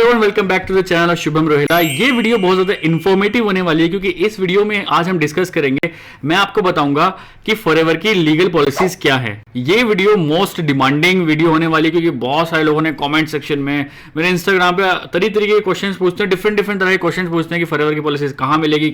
And welcome back to the channel of Shubham Rohila. ये video बहुत ज्यादा इन्फॉर्मेटिव होने वाली है क्योंकि इस वीडियो में आज हम डिस्कस करेंगे, मैं आपको बताऊंगा कि फॉरएवर की लीगल पॉलिसीज क्या है। ये वीडियो मोस्ट डिमांडिंग वीडियो होने वाली है क्योंकि बहुत सारे लोगों ने कमेंट सेक्शन में, मेरे इंस्टाग्राम पे तरीके के क्वेश्चंस पूछते हैं, डिफरेंट तरह के क्वेश्चंस पूछते हैं कि फॉरएवर की पॉलिसीज कहाँ मिलेगी,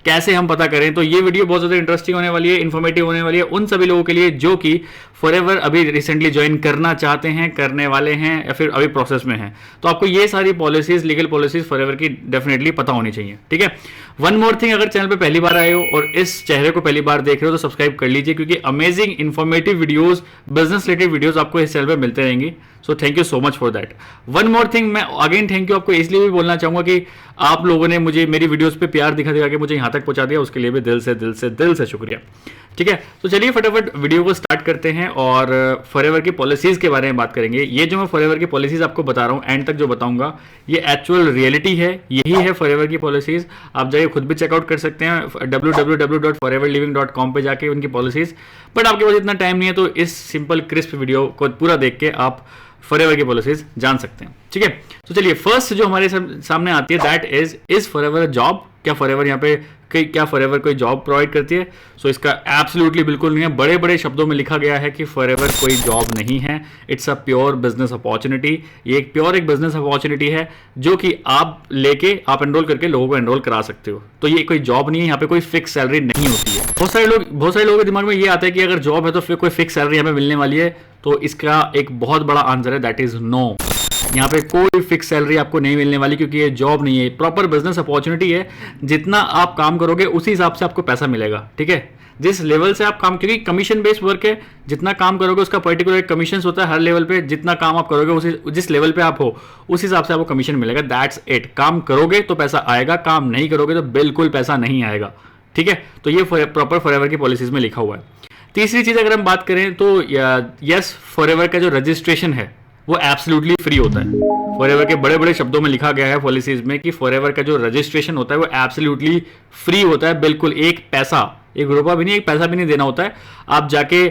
कैसे हम पता करें। तो ये वीडियो बहुत ज्यादा इंटरेस्टिंग होने वाली है, इन्फॉर्मेटिव होने वाली है उन सभी लोगों के लिए जो कि फॉरएवर अभी रिसेंटली ज्वाइन करना चाहते हैं, करने वाले हैं या फिर अभी प्रोसेस में हैं। तो आपको ये सारी पॉलिसीज, लीगल पॉलिसीज फॉरएवर की डेफिनेटली पता होनी चाहिए। ठीक है, वन मोर थिंग, अगर चैनल पे पहली बार आए हो और इस चेहरे को पहली बार देख रहे हो तो सब्सक्राइब कर लीजिए क्योंकि amazing informative videos, business related videos आपको इस चैनल पे मिलते रहेंगी। So thank you so much for that. One more thing, मैं अगेन थैंक यू आपको इसलिए भी बोलना चाहूंगा कि आप लोगों ने मुझे मेरी वीडियोस पे प्यार दिखा के मुझे यहां तक पहुंचा दिया, उसके लिए भी दिल से शुक्रिया। ठीक है, तो चलिए फटाफट वीडियो को स्टार्ट करते हैं और फॉरएवर की पॉलिसीज के बारे में बात करेंगे। ये जो मैं फॉरएवर की पॉलिसीज आपको बता रहा हूँ, एंड तक जो बताऊंगा ये एक्चुअल रियलिटी है, यही है फॉरएवर की पॉलिसीज। आप जाइए खुद भी चेकआउट कर सकते हैं www.foreverliving.com पे जाके उनकी पॉलिसीज। बट आपके पास इतना टाइम नहीं है तो इस सिंपल क्रिस्प वीडियो को पूरा देख के आप फॉरएवर की पॉलिसीज जान सकते हैं। ठीक है, तो चलिए फर्स्ट जो हमारे सामने आती है that is forever a job. क्या फॉरएवर यहाँ पे क्या फॉरएवर कोई जॉब प्रोवाइड करती है? सो इसका एब्सोल्युटली बिल्कुल नहीं है। बड़े बड़े शब्दों में लिखा गया है कि फॉरएवर कोई जॉब नहीं है, it's a pure business opportunity. ये एक बिजनेस अपॉर्चुनिटी है जो कि आप लेके आप एनरोल करके लोगों को एनरोल करा सकते हो। तो ये कोई जॉब नहीं है, यहाँ पे कोई फिक्स सैलरी नहीं होती है। बहुत सारे लोगों के दिमाग में ये आता है कि अगर जॉब है तो फिर कोई फिक्स सैलरी यहाँ पे मिलने वाली है। तो इसका एक बहुत बड़ा आंसर है, दैट इज नो। यहाँ पे कोई फिक्स सैलरी आपको नहीं मिलने वाली क्योंकि ये जॉब नहीं है, प्रॉपर बिजनेस अपॉर्चुनिटी है। जितना आप काम करोगे उसी हिसाब से आपको पैसा मिलेगा। ठीक है, जिस लेवल से आप काम, क्योंकि कमीशन बेस्ड वर्क है, जितना काम करोगे उसका पर्टिकुलर कमीशन होता है हर लेवल पे। जितना काम आप करोगे उसी जिस लेवल पे आप हो उस हिसाब से आपको कमीशन मिलेगा, दैट्स इट। काम करोगे तो पैसा आएगा, काम नहीं करोगे तो बिल्कुल पैसा नहीं आएगा। ठीक है, तो ये प्रॉपर फॉरएवर की पॉलिसीज में लिखा हुआ है। तीसरी चीज अगर हम बात करें तो यस, फॉरएवर का जो रजिस्ट्रेशन है वो एब्सोल्युटली फ्री होता है। फॉरएवर के बड़े शब्दों में लिखा गया है पॉलिसीज में कि फॉरएवर का जो रजिस्ट्रेशन होता है वो एब्सोल्युटली फ्री होता है। बिल्कुल एक रुपया भी नहीं, एक पैसा भी नहीं देना होता है। आप जाके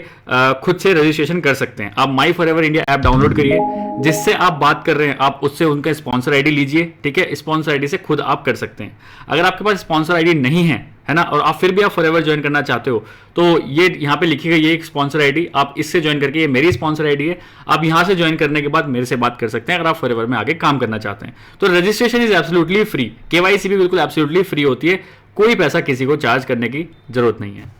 खुद से रजिस्ट्रेशन कर सकते हैं। आप माई फॉरएवर इंडिया ऐप डाउनलोड करिए, जिससे आप बात कर रहे हैं आप उससे उनका स्पॉन्सर आईडी लीजिए। ठीक है, स्पॉन्सर आईडी से खुद आप कर सकते हैं। अगर आपके पास स्पॉन्सर आईडी नहीं है ना, और आप फिर भी आप फॉरएवर ज्वाइन करना चाहते हो तो ये यहाँ पे लिखी गई ये एक स्पॉन्सर आईडी, आप इससे ज्वाइन करके, ये मेरी स्पॉन्सर आईडी है, आप यहाँ से ज्वाइन करने के बाद मेरे से बात कर सकते हैं अगर आप फॉरएवर में आगे काम करना चाहते हैं। तो registration is absolutely free, KYC भी बिल्कुल एब्सोल्युटली फ्री होती है, कोई पैसा किसी को चार्ज करने की जरूरत नहीं है।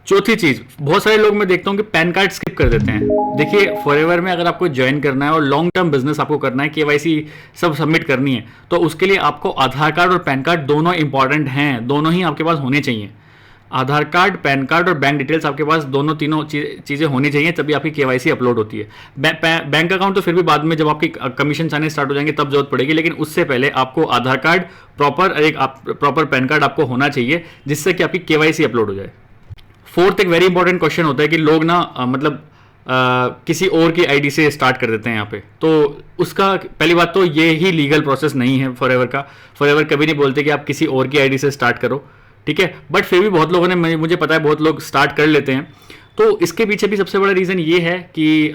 चौथी चीज, बहुत सारे लोग मैं देखता हूं कि पैन कार्ड स्किप कर देते हैं। देखिए, फॉरएवर में अगर आपको ज्वाइन करना है और लॉन्ग टर्म बिजनेस आपको करना है, केवाईसी सब सबमिट करनी है, तो उसके लिए आपको आधार कार्ड और पैन कार्ड दोनों इंपॉर्टेंट हैं, दोनों ही आपके पास होने चाहिए। आधार कार्ड, पैन कार्ड और बैंक डिटेल्स आपके पास तीनों चीजें होनी चाहिए, तभी आपकी केवाईसी अपलोड होती है। बैंक अकाउंट तो फिर भी बाद में जब आपकी कमीशन आने स्टार्ट हो जाएंगे तब जरूरत पड़ेगी, लेकिन उससे पहले आपको आधार कार्ड, प्रॉपर पैन कार्ड आपको होना चाहिए, जिससे कि आपकी केवाईसी अपलोड हो जाए। फोर्थ, एक वेरी इंपॉर्टेंट क्वेश्चन होता है कि लोग ना किसी और की आईडी से स्टार्ट कर देते हैं यहाँ पे। तो उसका पहली बात तो ये ही लीगल प्रोसेस नहीं है फॉरएवर का। फॉरएवर कभी नहीं बोलते कि आप किसी और की आईडी से स्टार्ट करो। ठीक है, बट फिर भी बहुत लोगों ने, मुझे पता है बहुत लोग स्टार्ट कर लेते हैं। तो इसके पीछे भी सबसे बड़ा रीज़न ये है कि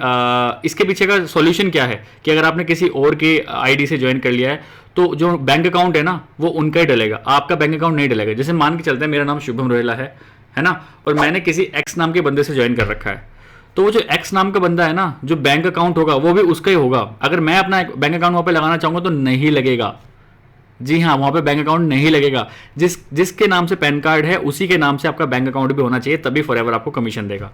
इसके पीछे का सॉल्यूशन क्या है कि अगर आपने किसी और के आईडी से ज्वाइन कर लिया है तो जो बैंक अकाउंट है ना वो उनका ही डलेगा, आपका बैंक अकाउंट नहीं डलेगा। जैसे मान के चलते हैं मेरा नाम शुभम रोहिला है ना, और मैंने किसी एक्स नाम के बंदे से ज्वाइन कर रखा है, तो वो जो एक्स नाम का बंदा है ना, जो बैंक अकाउंट होगा वो भी उसका ही होगा। अगर मैं अपना बैंक अकाउंट वहां पे लगाना चाहूंगा तो नहीं लगेगा। जी हाँ, वहां पे बैंक अकाउंट नहीं लगेगा। जिसके नाम से पैन कार्ड है उसी के नाम से आपका बैंक अकाउंट भी होना चाहिए, तभी फॉरएवर आपको कमीशन देगा।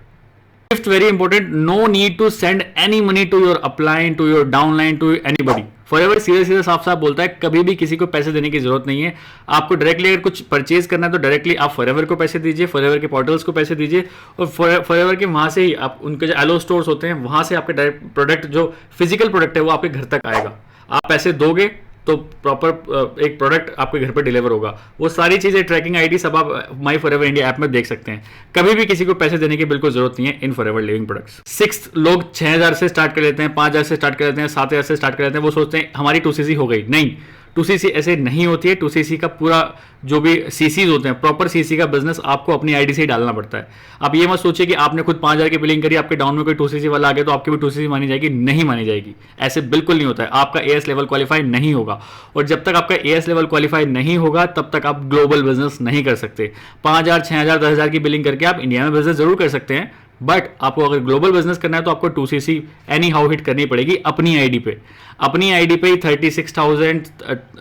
Fifth, very important, no need to send any money to your upline, to your downline, to anybody. Forever सीधे साफ बोलता है कभी भी किसी को पैसे देने की जरूरत नहीं है। आपको डायरेक्टली अगर कुछ परचेज करना है तो डायरेक्टली आप फॉरएवर को पैसे दीजिए, फॉरएवर के पोर्टल्स को पैसे दीजिए, और फॉरएवर के वहां से ही आप उनके जो एलो स्टोर्स होते हैं वहां से आपके डायरेक्ट प्रोडक्ट, जो फिजिकल प्रोडक्ट है वो आपके घर तक आएगा। आप पैसे दोगे तो प्रॉपर एक प्रोडक्ट आपके घर पर डिलीवर होगा। वो सारी चीजें, ट्रैकिंग आईडी सब आप माई फॉरएवर इंडिया ऐप में देख सकते हैं। कभी भी किसी को पैसे देने की बिल्कुल जरूरत नहीं है इन फॉरएवर लिविंग प्रोडक्ट्स। सिक्स्थ, लोग 6000 से स्टार्ट कर लेते हैं, 5000 से स्टार्ट कर लेते हैं, 7000 से स्टार्ट कर लेते हैं। वो सोचते हैं हमारी 2cc हो गई। नहीं, 2cc ऐसे नहीं होती है। 2cc का पूरा जो भी सीसीज होते हैं, प्रॉपर सीसी का बिजनेस आपको अपनी आईडी से ही डालना पड़ता है। आप ये मत सोचिए कि आपने खुद 5000 की बिलिंग करी, आपके डाउन में कोई 2cc वाला आ गया तो आपकी भी 2cc मानी जाएगी, नहीं मानी जाएगी। ऐसे बिल्कुल नहीं होता है। आपका एएस लेवल क्वालिफाई नहीं होगा, और जब तक आपका एएस लेवल क्वालिफाई नहीं होगा तब तक आप ग्लोबल बिजनेस नहीं कर सकते। 5000, 6000, 10,000 की बिलिंग करके आप इंडिया में बिजनेस जरूर कर सकते हैं, बट आपको अगर ग्लोबल बिजनेस करना है तो आपको 2cc एनी हाउ हिट करनी पड़ेगी अपनी आईडी पे। अपनी आईडी पे ही 36,000,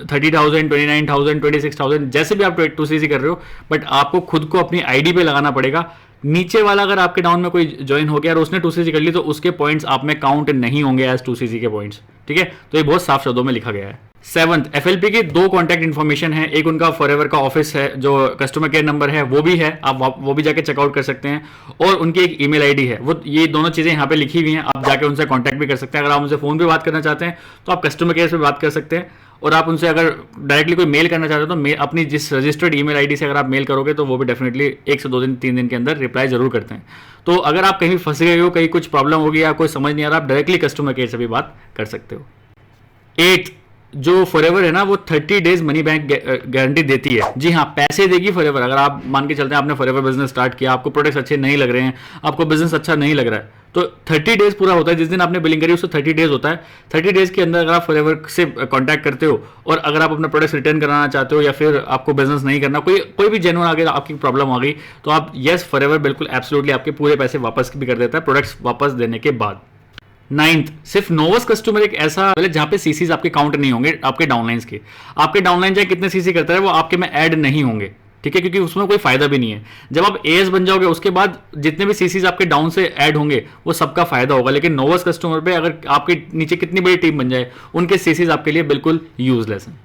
30,000, 29,000, 26,000 जैसे भी आप 2cc कर रहे हो, बट आपको खुद को अपनी आईडी पे लगाना पड़ेगा। नीचे वाला अगर आपके डाउन में कोई ज्वाइन हो गया और उसने 2cc कर ली तो उसके पॉइंट्स आप में काउंट नहीं होंगे एज 2cc के पॉइंट्स, ठीक है। तो ये बहुत साफ शब्दों में लिखा गया है। 7th, एफएलपी की 2 कॉन्टैक्ट इन्फॉर्मेशन है। एक उनका फॉरएवर का ऑफिस है, जो कस्टमर केयर नंबर है वो भी है, आप वो भी जाके चेकआउट कर सकते हैं, और उनकी एक ईमेल आईडी है। वो ये दोनों चीजें यहाँ पे लिखी हुई हैं, आप जाके उनसे कॉन्टैक्ट भी कर सकते हैं। अगर आप उनसे फोन पे बात करना चाहते हैं तो आप कस्टमर केयर से बात कर सकते हैं, और आप उनसे अगर डायरेक्टली कोई मेल करना चाहते हो तो अपनी जिस रजिस्टर्ड ईमेल आईडी से अगर आप मेल करोगे तो वो भी डेफिनेटली 1 से 2 दिन 3 दिन के अंदर रिप्लाई जरूर करते हैं। तो अगर आप कहीं फंस गए हो, कहीं कुछ प्रॉब्लम होगी या कोई समझ नहीं आ रहा, आप डायरेक्टली कस्टमर केयर से भी बात कर सकते हो। 8, जो फॉरएवर है ना वो 30 डेज मनी बैंक गारंटी देती है। जी हाँ, पैसे देगी फॉरएवर। अगर आप मान के चलते हैं आपने फॉरएवर बिजनेस स्टार्ट किया, आपको प्रोडक्ट्स अच्छे नहीं लग रहे हैं, आपको बिजनेस अच्छा नहीं लग रहा है, तो 30 डेज पूरा होता है। जिस दिन आपने बिलिंग करी उससे 30 डेज होता है। 30 डेज के अंदर अगर आप फॉरएवर से कांटेक्ट करते हो और अगर आप अपना प्रोडक्ट्स रिटर्न कराना चाहते हो या फिर आपको बिजनेस नहीं करना, कोई भी जेन्युइन आ गया, आपकी प्रॉब्लम आ गई, तो आप यस फॉरएवर बिल्कुल एब्सोल्युटली आपके पूरे पैसे वापस भी कर देता है प्रोडक्ट्स वापस देने के बाद। 9th, सिर्फ नोवस कस्टमर एक ऐसा जहां पे सीसीज आपके काउंट नहीं होंगे आपके डाउनलाइंस के। आपके डाउनलाइन चाहे कितने सीसी करता है वो आपके में ऐड नहीं होंगे, ठीक है, क्योंकि उसमें कोई फायदा भी नहीं है। जब आप एएस बन जाओगे उसके बाद जितने भी सीसीज आपके डाउन से ऐड होंगे वो सबका फायदा होगा, लेकिन नोवस कस्टमर पे अगर आपके नीचे कितनी बड़ी टीम बन जाए उनके सीसीज आपके लिए बिल्कुल यूजलेस हैं।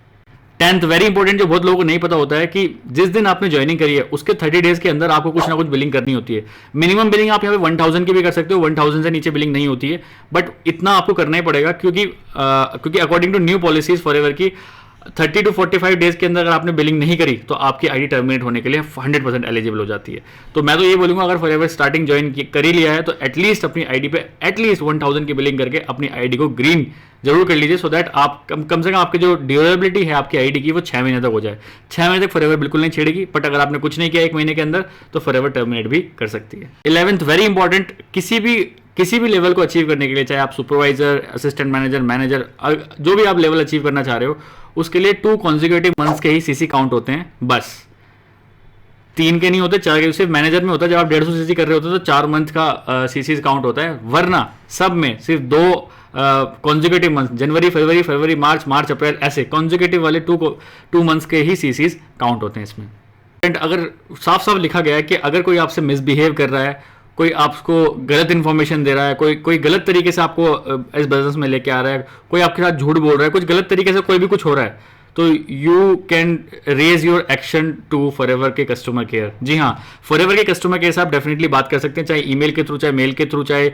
10th, वेरी इंपॉर्टेंट, जो बहुत लोगों को नहीं पता होता है कि जिस दिन आपने ज्वाइनिंग करी है उसके 30 डेज के अंदर आपको कुछ ना कुछ बिलिंग करनी होती है। मिनिमम बिलिंग आप यहाँ पे 1000 की भी कर सकते हो, 1000 से नीचे बिलिंग नहीं होती है, बट इतना आपको करना ही पड़ेगा क्योंकि according to new policies Forever की 30 to 45 डेज के अंदर अगर आपने बिलिंग नहीं करी तो आपकी आईडी टर्मिनेट होने के लिए 100% एलिजिबल हो जाती है। तो मैं तो ये बोलूंगा अगर फॉरएवर स्टार्टिंग ज्वाइन कर ही लिया है तो एटलीस्ट अपनी आईडी पे एटलीस्ट 1000 की बिलिंग करके अपनी आईडी को ग्रीन जरूर कर लीजिए, सो दैट आप कम से कम आपकी जो ड्यूरेबिलिटी है आपकी आईडी की वो 6 महीने तक हो जाए। 6 महीने तक फॉरएवर बिल्कुल नहीं छेड़ेगी, बट अगर आपने कुछ नहीं किया 1 महीने के अंदर तो फॉरएवर टर्मिनेट भी कर सकती है। 11th, वेरी इंपॉर्टेंट, किसी भी लेवल को अचीव करने के लिए, चाहे आप सुपरवाइजर, असिस्टेंट मैनेजर, मैनेजर, जो भी आप लेवल अचीव करना चाह रहे हो, उसके लिए 2 कॉन्जिक्यूटिव मंथ्स के ही सीसी काउंट होते हैं, बस 3 के नहीं होते, 4 के। सिर्फ मैनेजर में होता है, जब आप 150 सीसी कर रहे होते हो तो 4 मंथ का सीसी काउंट होता है, वरना सब में सिर्फ 2 कॉन्जिक्यूटिव मंथ, जनवरी, फरवरी, मार्च, अप्रैल, ऐसे कॉन्जिक्यूटिव वाले 2 मंथ्स के ही सीसीज काउंट होते हैं इसमें। अगर साफ साफ लिखा गया है कि अगर कोई आपसे मिसबिहेव कर रहा है, कोई आपको गलत इन्फॉर्मेशन दे रहा है, कोई गलत तरीके से आपको इस बिजनेस में लेके आ रहा है, कोई आपके साथ झूठ बोल रहा है, कुछ गलत तरीके से कोई भी कुछ हो रहा है, तो you can raise your action to Forever के कस्टमर केयर। जी हाँ, फॉरएवर के कस्टमर केयर से आप डेफिनेटली बात कर सकते हैं, चाहे ईमेल के थ्रू, चाहे मेल के थ्रू, चाहे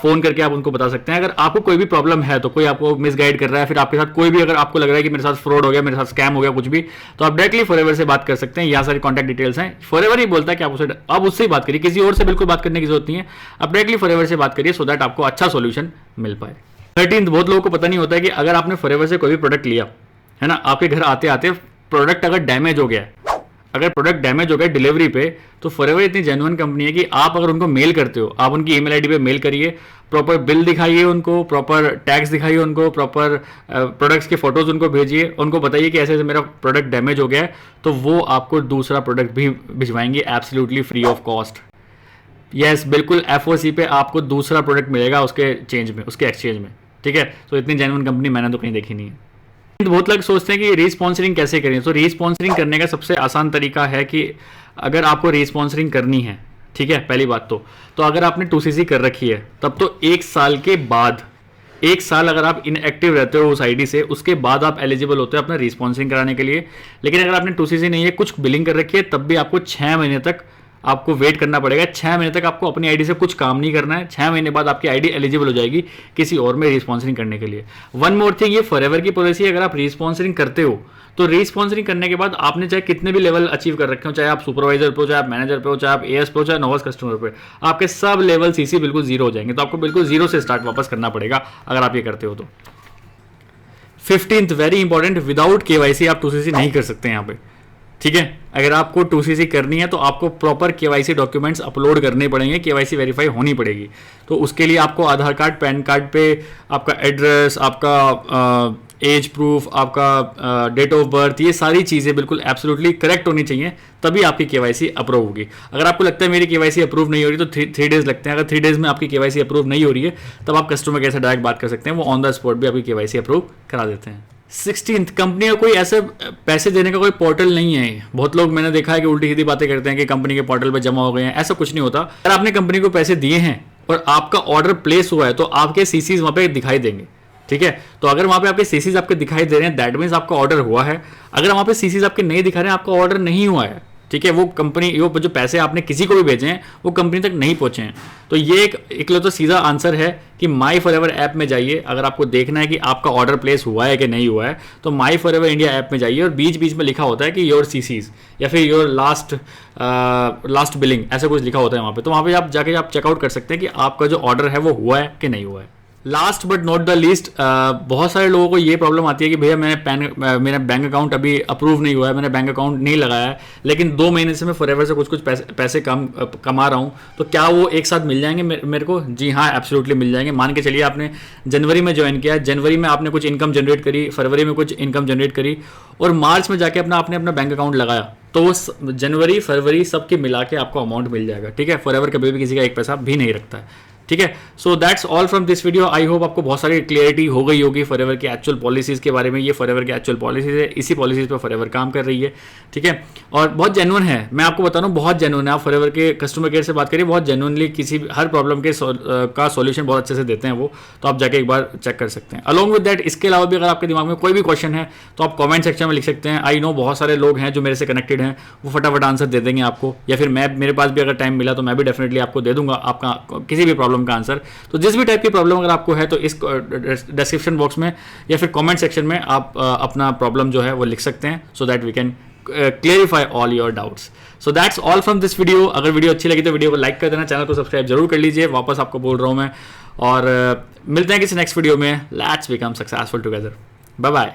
फोन करके आप उनको बता सकते हैं। अगर आपको कोई भी प्रॉब्लम है, तो कोई आपको मिसगाइड कर रहा है, फिर आपके साथ कोई भी, अगर आपको लग रहा है कि मेरे साथ फ्रॉड हो गया, मेरे साथ स्कैम हो गया, कुछ भी, तो आप डायरेक्टली फॉरएवर से बात कर सकते हैं। यहाँ सारी कॉन्टैक्ट डिटेल्स हैं। फॉरएवर ही बोलता है कि आप उससे ही बात करिए, किसी और से बिल्कुल बात करने की जरूरत नहीं है, आप डायरेक्टली फॉरएवर से बात करिए, सो दैट आपको अच्छा सोल्यूशन मिल पाए। 13th, बहुत लोगों को पता नहीं होता है कि अगर आपने फॉरएवर से कोई भी प्रोडक्ट लिया है ना, आपके घर आते आते प्रोडक्ट अगर डैमेज हो गया, अगर प्रोडक्ट डैमेज हो गया डिलीवरी पे, तो फॉरएवर इतनी जेन्युइन कंपनी है कि आप अगर उनको मेल करते हो, आप उनकी ईमेल आईडी पे मेल करिए, प्रॉपर बिल दिखाइए उनको, प्रॉपर टैक्स दिखाइए उनको, प्रॉपर प्रोडक्ट्स के फोटोज उनको भेजिए, उनको बताइए कि ऐसे ऐसे मेरा प्रोडक्ट डैमेज हो गया है, तो वो आपको दूसरा प्रोडक्ट भी भिजवाएंगे absolutely free of cost. Yes, बिल्कुल एफओसी पे आपको दूसरा प्रोडक्ट मिलेगा उसके चेंज में, उसके एक्सचेंज में, ठीक है। तो इतनी जेन्युइन कंपनी मैंने तो कहीं देखी नहीं है। बहुत लोग सोचते हैं कि रीस्पॉन्सरिंग कैसे करें, तो रीस्पॉन्सरिंग करने का सबसे आसान तरीका है कि अगर आपको रीस्पॉन्सरिंग करनी है, ठीक है, पहली बात तो अगर आपने 2cc कर रखी है तब तो 1 साल के बाद, 1 साल अगर आप इनएक्टिव रहते हो उस आईडी से, उसके बाद आप एलिजिबल होते हो अपना रीस्पॉन्सरिंग कराने के लिए। लेकिन अगर आपने 2cc नहीं है, कुछ बिलिंग कर रखी है, तब भी आपको 6 महीने तक आपको वेट करना पड़ेगा। 6 महीने तक आपको अपनी आईडी से कुछ काम नहीं करना है। 6 महीने बाद आपकी आईडी एलिजिबल हो जाएगी किसी और में रीस्पॉन्सरिंग करने के लिए। वन मोर थिंग, ये फॉरएवर की पॉलिसी, अगर आप रीस्पॉन्सरिंग करते हो तो रीस्पॉन्सरिंग करने के बाद आपने चाहे कितने भी लेवल अचीव कर रखे हो, चाहे आप सुपरवाइजर पे हो, चाहे आप मैनेजर पे हो, चाहे आप एएस पे हो, चाहे नोवस कस्टमर पे, आपके सब लेवल सीसी बिल्कुल जीरो हो जाएंगे। तो आपको बिल्कुल जीरो से स्टार्ट वापस करना पड़ेगा अगर आप ये करते हो तो। 15th very important, without KYC आप 2CC नहीं कर सकते यहाँ पे, ठीक है। अगर आपको 2CC करनी है तो आपको प्रॉपर केवाईसी डॉक्यूमेंट्स अपलोड करने पड़ेंगे, केवाईसी वेरीफाई होनी पड़ेगी। तो उसके लिए आपको आधार कार्ड, पैन कार्ड पे आपका एड्रेस, आपका एज प्रूफ, आपका डेट ऑफ बर्थ, ये सारी चीज़ें बिल्कुल एब्सोल्युटली करेक्ट होनी चाहिए, तभी आपकी केवाईसी अप्रूव होगी। अगर आपको लगता है मेरी केवाईसी अप्रूव नहीं हो रही तो 3 डेज़ लगते हैं। अगर 3 डेज़ में आपकी केवाईसी अप्रूव नहीं हो रही है तब आप कस्टमर केयर से डायरेक्ट बात कर सकते हैं, वो ऑन द स्पॉट भी आपकी केवाईसी अप्रूव करा देते हैं। 16th, कंपनी का कोई ऐसे पैसे देने का कोई पोर्टल नहीं है। बहुत लोग मैंने देखा है कि उल्टी सीधी बातें करते हैं कि कंपनी के पोर्टल पे जमा हो गए हैं, ऐसा कुछ नहीं होता। अगर आपने कंपनी को पैसे दिए हैं और आपका ऑर्डर प्लेस हुआ है तो आपके सीसीज वहाँ पे दिखाई देंगे, ठीक है। तो अगर वहाँ पे आपके सीसीज आपके दिखाई दे रहे हैं, दैट मीन्स आपका ऑर्डर हुआ है। अगर वहाँ पे सीसीज आपके नहीं दिखा रहे हैं, आपका ऑर्डर नहीं हुआ है, ठीक है। वो कंपनी, वो जो पैसे आपने किसी को भी भेजे हैं वो कंपनी तक नहीं पहुंचे हैं। तो ये एक इकलौता सीधा आंसर है कि माई फॉरएवर ऐप में जाइए। अगर आपको देखना है कि आपका ऑर्डर प्लेस हुआ है कि नहीं हुआ है तो माई फॉरएवर इंडिया ऐप में जाइए और बीच बीच में लिखा होता है कि योर सीसीज या फिर योर लास्ट बिलिंग, ऐसा कुछ लिखा होता है वहाँ पे। तो वहाँ पे आप जाके आप चेकआउट कर सकते हैं कि आपका जो ऑर्डर है वो हुआ है कि नहीं हुआ है। Last but not the least, बहुत सारे लोगों को ये प्रॉब्लम आती है कि भैया मेरा बैंक अकाउंट अभी अप्रूव नहीं हुआ है, मैंने बैंक अकाउंट नहीं लगाया है, लेकिन 2 महीने से मैं फॉरएवर से कुछ पैसे कमा रहा हूँ, तो क्या वो एक साथ मिल जाएंगे मेरे को? जी हाँ, एब्सोल्युटली मिल जाएंगे। मान के चलिए आपने जनवरी में ज्वाइन किया, जनवरी में आपने कुछ इनकम जनरेट करी, फरवरी में कुछ इनकम जनरेट करी और मार्च में जाके आपने अपना बैंक अकाउंट लगाया, तो वो जनवरी फरवरी सबके मिला के आपको अमाउंट मिल जाएगा, ठीक है। फॉरएवर कभी भी किसी का एक पैसा भी नहीं रखता है, ठीक है। सो that's all from this video. I hope आपको बहुत सारी क्लियरिटी हो गई होगी फॉरएवर की एक्चुअल पॉलिसीज़ के बारे में। ये फॉरएवर की एक्चुअल पॉलिसीज़ है, इसी पॉलिसीज़ पर फॉरएवर काम कर रही है, ठीक है। और बहुत जेन्युइन है, मैं आपको बता रहा हूँ, बहुत जेन्युइन है। आप फॉरएवर के कस्टमर केयर से बात करिए, बहुत जेन्युइनली किसी हर प्रॉब्लम के का सॉल्यूशन बहुत अच्छे से देते हैं वो, तो आप जाके एक बार चेक कर सकते हैं। अलॉन्ग विद दैट, इसके अलावा भी अगर आपके दिमाग में कोई भी क्वेश्चन है तो आप कॉमेंट सेक्शन में लिख सकते हैं। आई नो बहुत सारे लोग हैं जो मेरे से कनेक्टेड हैं, वो फटाफट आंसर दे देंगे आपको, या फिर मेरे पास भी अगर टाइम मिला तो मैं भी डेफिनेटली आपको दे दूंगा आपका किसी भी प्रॉब्लम का आंसर। तो जिस भी टाइप की प्रॉब्लम अगर आपको है तो इस डिस्क्रिप्शन बॉक्स में या फिर कमेंट सेक्शन में आप अपना प्रॉब्लम जो है वो लिख सकते हैं, so that we can clarify all your doubts. So that's all from this video. अगर वीडियो अच्छी लगी तो वीडियो को लाइक कर देना, चैनल को सब्सक्राइब जरूर कर लीजिए, वापस आपको बोल रहा हूँ मैं। और मिलते हैं किसी नेक्स्ट वीडियो में। Let's become successful together. Bye bye.